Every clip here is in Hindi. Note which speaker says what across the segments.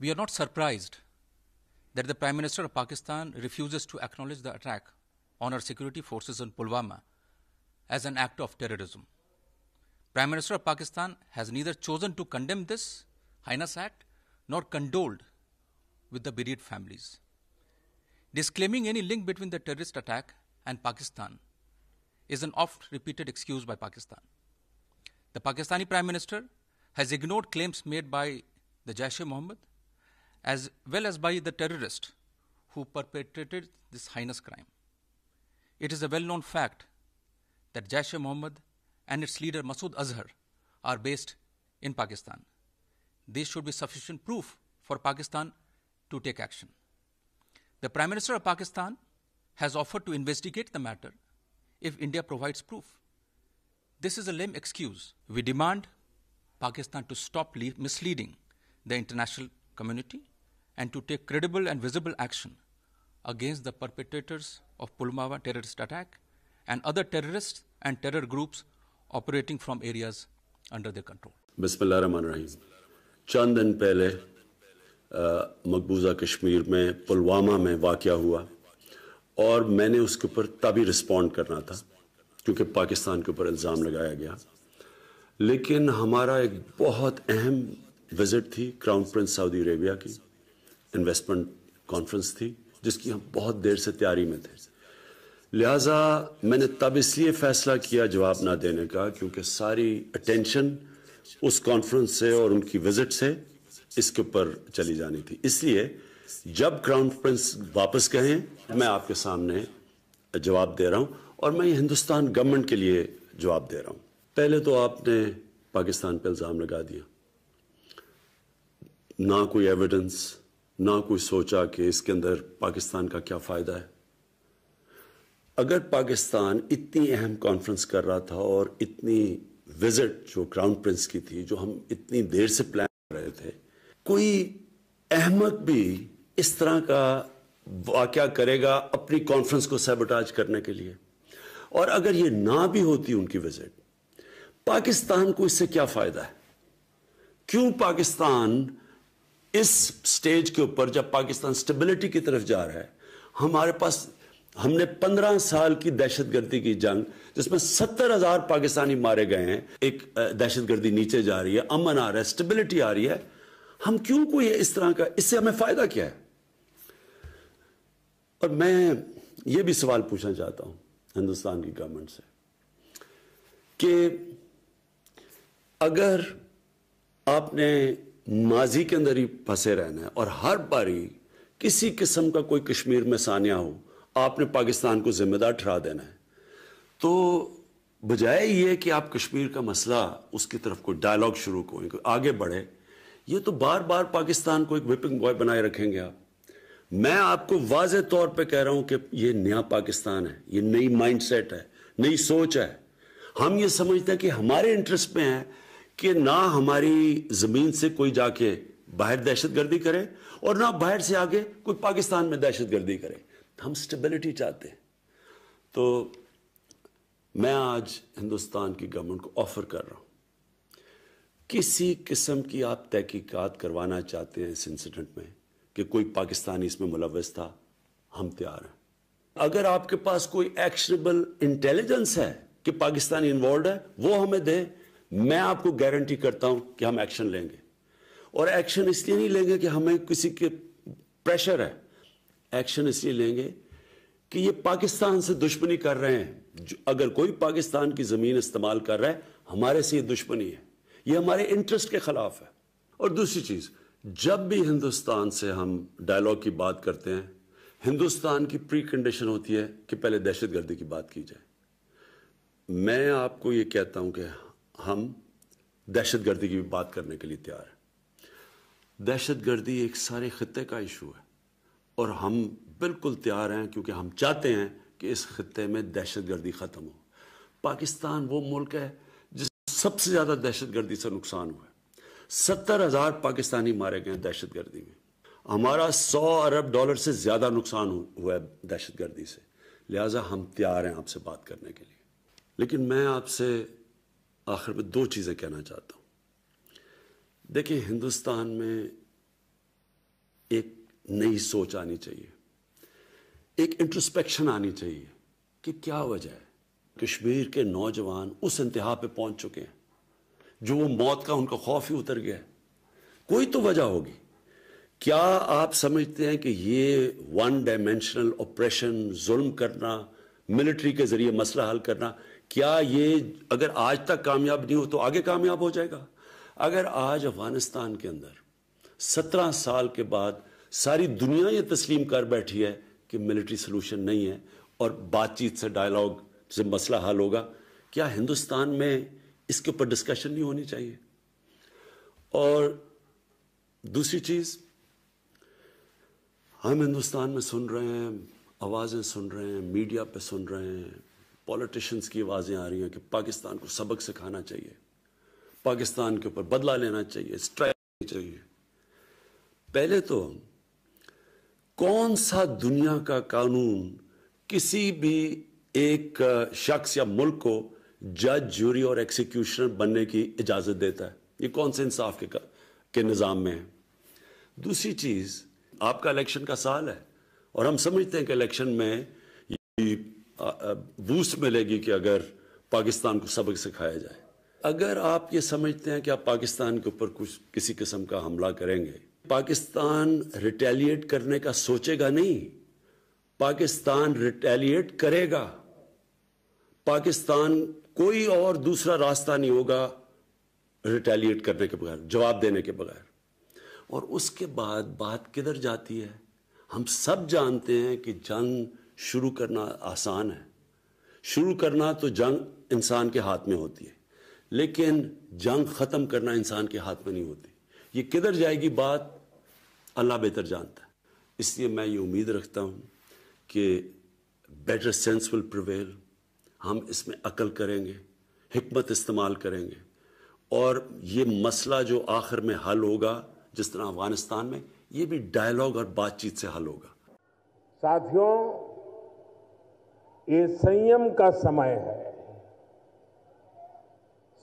Speaker 1: We are not surprised that the Prime Minister of Pakistan refuses to acknowledge the attack on our security forces in Pulwama as an act of terrorism. Prime Minister of Pakistan has neither chosen to condemn this heinous act nor condoled with the bereaved families. Disclaiming any link between the terrorist attack and Pakistan is an oft-repeated excuse by Pakistan. The Pakistani Prime Minister has ignored claims made by the Jaish-e-Mohammed as well as by the terrorist who perpetrated this heinous crime. It is a well-known fact that Jaish-e-Mohammed and its leader Masood Azhar are based in Pakistan. This should be sufficient proof for Pakistan to take action. The Prime Minister of Pakistan has offered to investigate the matter if India provides proof. This is a lame excuse. We demand Pakistan to stop misleading the international community and to take credible and visible action against the perpetrators of Pulwama terrorist attack and other terrorists and terror groups operating from areas under their control.
Speaker 2: बिस्मिल्लाहिर्रहमानिर्रहीम। चंद दिन पहले मकबूजा कश्मीर में पुलवामा में वाक़या हुआ और मैंने उसके ऊपर तभी रिस्पॉन्ड करना था क्योंकि पाकिस्तान के ऊपर इल्ज़ाम लगाया गया। लेकिन हमारा एक बहुत अहम विज़िट थी क्राउन प्रिंस सऊदी अरेबिया की, इन्वेस्टमेंट कॉन्फ्रेंस थी जिसकी हम बहुत देर से तैयारी में थे। लिहाजा मैंने तब इसलिए फ़ैसला किया जवाब ना देने का क्योंकि सारी अटेंशन उस कॉन्फ्रेंस से और उनकी विज़िट से इसके ऊपर चली जानी थी। इसलिए जब क्राउन प्रिंस वापस कहें मैं आपके सामने जवाब दे रहा हूं और मैं हिंदुस्तान गवर्नमेंट के लिए जवाब दे रहा हूं। पहले तो आपने पाकिस्तान पर इल्ज़ाम लगा दिया, ना कोई एविडेंस, ना कोई सोचा कि इसके अंदर पाकिस्तान का क्या फ़ायदा है। अगर पाकिस्तान इतनी अहम कॉन्फ्रेंस कर रहा था और इतनी विजिट जो क्राउन प्रिंस की थी जो हम इतनी देर से प्लान कर रहे थे, कोई अहमक भी इस तरह का वाक़या करेगा अपनी कॉन्फ्रेंस को सैबोटाज करने के लिए? और अगर ये ना भी होती उनकी विजिट, पाकिस्तान को इससे क्या फ़ायदा है? क्यों पाकिस्तान इस स्टेज के ऊपर, जब पाकिस्तान स्टेबिलिटी की तरफ जा रहा है, हमारे पास हमने 15 साल की दहशतगर्दी की जंग जिसमें 70,000 पाकिस्तानी मारे गए हैं, एक दहशतगर्दी नीचे जा रही है, अमन आ रहा है, स्टेबिलिटी आ रही है, हम क्यों कोई इस तरह का, इससे हमें फायदा क्या है? और मैं ये भी सवाल पूछना चाहता हूं हिंदुस्तान की गवर्नमेंट से कि अगर आपने माजी के अंदर ही फंसे रहना है और हर बारी किसी किस्म का कोई कश्मीर में सानिया हो आपने पाकिस्तान को जिम्मेदार ठहरा देना है, तो बजाय ये कि आप कश्मीर का मसला उसकी तरफ कोई डायलॉग शुरू करें, कोई आगे बढ़े, ये तो बार बार पाकिस्तान को एक विपिंग बॉय बनाए रखेंगे आप। मैं आपको वाज़े तौर पे कह रहा हूं कि ये नया पाकिस्तान है, ये नई माइंडसेट है, नई सोच है। हम ये समझते हैं कि हमारे इंटरेस्ट में है कि ना हमारी जमीन से कोई जाके बाहर दहशतगर्दी करे और ना बाहर से आगे कोई पाकिस्तान में दहशतगर्दी करे। हम स्टेबिलिटी चाहते हैं। तो मैं आज हिंदुस्तान की गवर्नमेंट को ऑफर कर रहा हूं, किसी किस्म की आप तहकीकात करवाना चाहते हैं इस इंसिडेंट में कि कोई पाकिस्तानी इसमें मुलव्वस था, हम तैयार हैं। अगर आपके पास कोई एक्शनेबल इंटेलिजेंस है कि पाकिस्तानी इन्वॉल्व है, वो हमें दे, मैं आपको गारंटी करता हूं कि हम एक्शन लेंगे। और एक्शन इसलिए नहीं लेंगे कि हमें किसी के प्रेशर है, एक्शन इसलिए लेंगे कि ये पाकिस्तान से दुश्मनी कर रहे हैं। अगर कोई पाकिस्तान की जमीन इस्तेमाल कर रहा है, हमारे से ये दुश्मनी है, ये हमारे इंटरेस्ट के खिलाफ है। और दूसरी चीज, जब भी हिंदुस्तान से हम डायलॉग की बात करते हैं, हिंदुस्तान की प्री कंडीशन होती है कि पहले दहशतगर्दी की बात की जाए। मैं आपको ये कहता हूं कि हम दहशतगर्दी की भी बात करने के लिए तैयार हैं। दहशतगर्दी एक सारे खित्ते का इशू है और हम बिल्कुल तैयार हैं क्योंकि हम चाहते हैं कि इस खित्ते में दहशतगर्दी खत्म हो। पाकिस्तान वो मुल्क है जिस सबसे ज्यादा दहशतगर्दी से नुकसान हुआ है। 70,000 पाकिस्तानी मारे गए दहशतगर्दी में। हमारा $100 अरब से ज्यादा नुकसान हुआ है दहशतगर्दी से। लिहाजा हम तैयार हैं आपसे बात करने के लिए। लेकिन मैं आपसे आखिर में 2 चीजें कहना चाहता हूं। देखिए, हिंदुस्तान में एक नई सोच आनी चाहिए, एक इंट्रोस्पेक्शन आनी चाहिए कि क्या वजह है कश्मीर के नौजवान उस इंतहा पे पहुंच चुके हैं जो वो मौत का उनका खौफ ही उतर गया है। कोई तो वजह होगी। क्या आप समझते हैं कि ये वन डायमेंशनल ऑपरेशन, जुल्म करना, मिलिट्री के जरिए मसला हल करना, क्या ये अगर आज तक कामयाब नहीं हो तो आगे कामयाब हो जाएगा? अगर आज अफगानिस्तान के अंदर 17 साल के बाद सारी दुनिया ये तस्लीम कर बैठी है कि मिलिट्री सोल्यूशन नहीं है और बातचीत से, डायलॉग से मसला हल होगा, क्या हिंदुस्तान में इसके ऊपर डिस्कशन नहीं होनी चाहिए? और दूसरी चीज, हम हिंदुस्तान में सुन रहे हैं, आवाजें सुन रहे हैं, मीडिया पे सुन रहे हैं, पॉलिटिशियंस की आवाजें आ रही हैं कि पाकिस्तान को सबक सिखाना चाहिए, पाकिस्तान के ऊपर बदला लेना चाहिए, स्ट्राइक चाहिए। पहले तो कौन सा दुनिया का कानून किसी भी एक शख्स या मुल्क को जज, जूरी और एक्सिक्यूशनर बनने की इजाजत देता है? ये कौन से इंसाफ के निजाम में है? दूसरी चीज, आपका इलेक्शन का साल है और हम समझते हैं कि इलेक्शन में बूस्ट मिलेगी कि अगर पाकिस्तान को सबक सिखाया जाए। अगर आप ये समझते हैं कि आप पाकिस्तान के ऊपर कुछ किसी किस्म का हमला करेंगे, पाकिस्तान रिटेलिएट करने का सोचेगा नहीं, पाकिस्तान रिटेलिएट करेगा। पाकिस्तान कोई और दूसरा रास्ता नहीं होगा रिटेलिएट करने के बगैर, जवाब देने के बगैर। और उसके बाद बात किधर जाती है? हम सब जानते हैं कि जंग शुरू करना आसान है, शुरू करना तो जंग इंसान के हाथ में होती है, लेकिन जंग खत्म करना इंसान के हाथ में नहीं होती। ये किधर जाएगी बात अल्लाह बेहतर जानता है। इसलिए मैं ये उम्मीद रखता हूं कि बेटर सेंस विल प्रिवेल, हम इसमें अकल करेंगे, हिकमत इस्तेमाल करेंगे और ये मसला जो आखिर में हल होगा, जिस तरह अफगानिस्तान में, ये भी डायलॉग और बातचीत से हल होगा।
Speaker 3: साथियों, ये संयम का समय है,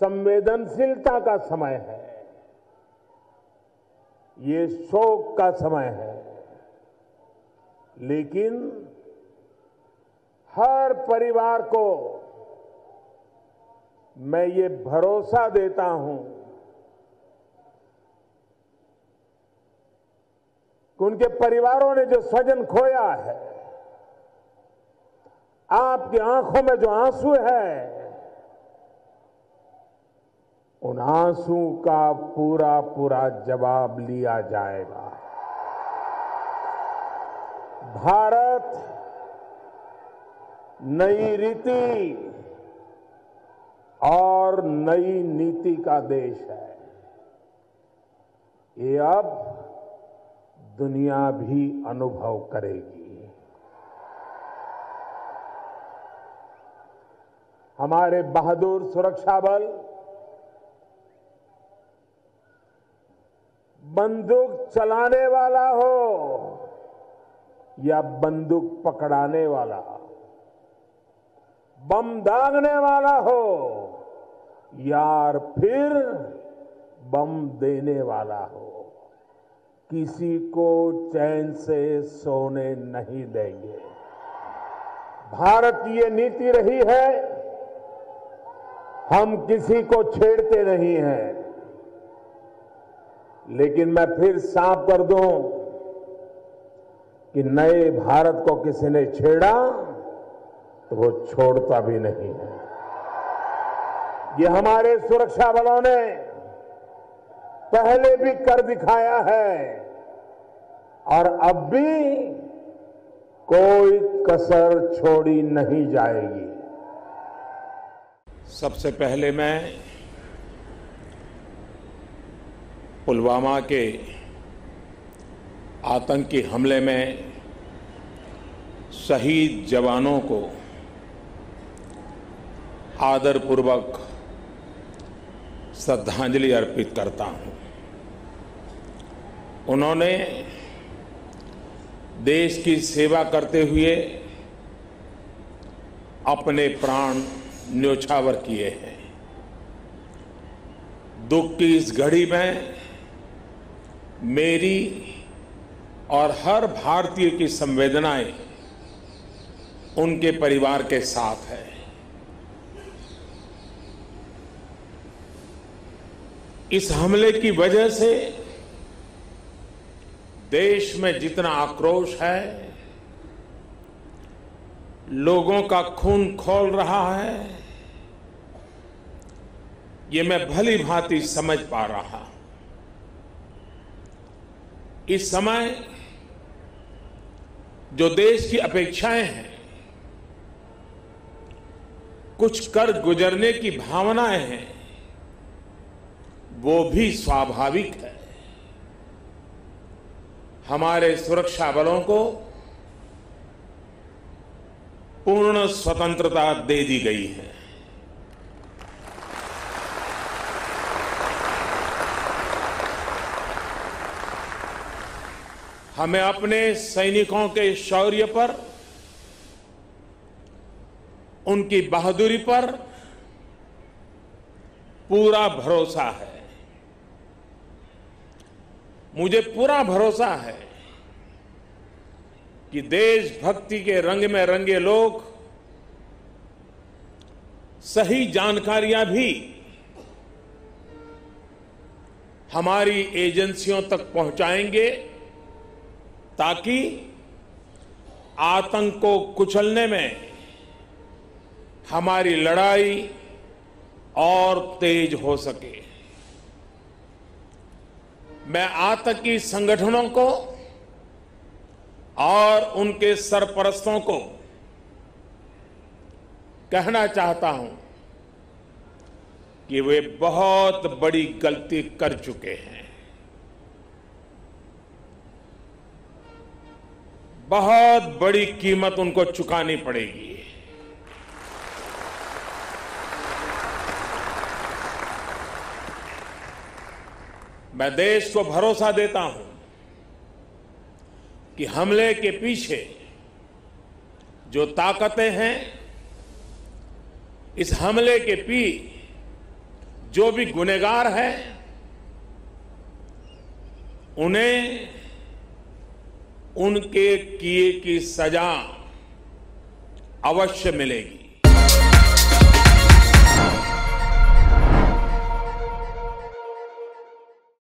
Speaker 3: संवेदनशीलता का समय है, ये शोक का समय है, लेकिन हर परिवार को मैं ये भरोसा देता हूं कि उनके परिवारों ने जो स्वजन खोया है, आपकी आंखों में जो आंसू है, उन आंसू का पूरा पूरा जवाब लिया जाएगा। भारत नई रीति और नई नीति का देश है। ये अब दुनिया भी अनुभव करेगी। हमारे बहादुर सुरक्षा बल बंदूक चलाने वाला हो या बंदूक पकड़ाने वाला, बम दागने वाला हो या फिर बम देने वाला हो, किसी को चैन से सोने नहीं देंगे। भारत की ये नीति रही है, हम किसी को छेड़ते नहीं हैं। लेकिन मैं फिर साफ कर दूं कि नए भारत को किसी ने छेड़ा तो वो छोड़ता भी नहीं है। ये हमारे सुरक्षा बलों ने पहले भी कर दिखाया है और अब भी कोई कसर छोड़ी नहीं जाएगी।
Speaker 4: सबसे पहले मैं पुलवामा के आतंकी हमले में शहीद जवानों को आदरपूर्वक श्रद्धांजलि अर्पित करता हूं। उन्होंने देश की सेवा करते हुए अपने प्राण न्योछावर किए हैं। दुख की इस घड़ी में मेरी और हर भारतीय की संवेदनाएं उनके परिवार के साथ है। इस हमले की वजह से देश में जितना आक्रोश है, लोगों का खून खौल रहा है, ये मैं भली भांति समझ पा रहा हूं। इस समय जो देश की अपेक्षाएं हैं, कुछ कर गुजरने की भावनाएं हैं, वो भी स्वाभाविक है। हमारे सुरक्षा बलों को पूर्ण स्वतंत्रता दे दी गई है। हमें अपने सैनिकों के शौर्य पर, उनकी बहादुरी पर पूरा भरोसा है। मुझे पूरा भरोसा है कि देशभक्ति के रंग में रंगे लोग सही जानकारियां भी हमारी एजेंसियों तक पहुंचाएंगे, ताकि आतंक को कुचलने में हमारी लड़ाई और तेज हो सके। मैं आतंकी संगठनों को और उनके सरपरस्तों को कहना चाहता हूं कि वे बहुत बड़ी गलती कर चुके हैं। बहुत बड़ी कीमत उनको चुकानी पड़ेगी। मैं देश को भरोसा देता हूं कि हमले के पीछे जो ताकतें हैं, इस हमले के जो भी गुनहगार हैं, उन्हें उनके किए की सजा अवश्य मिलेगी।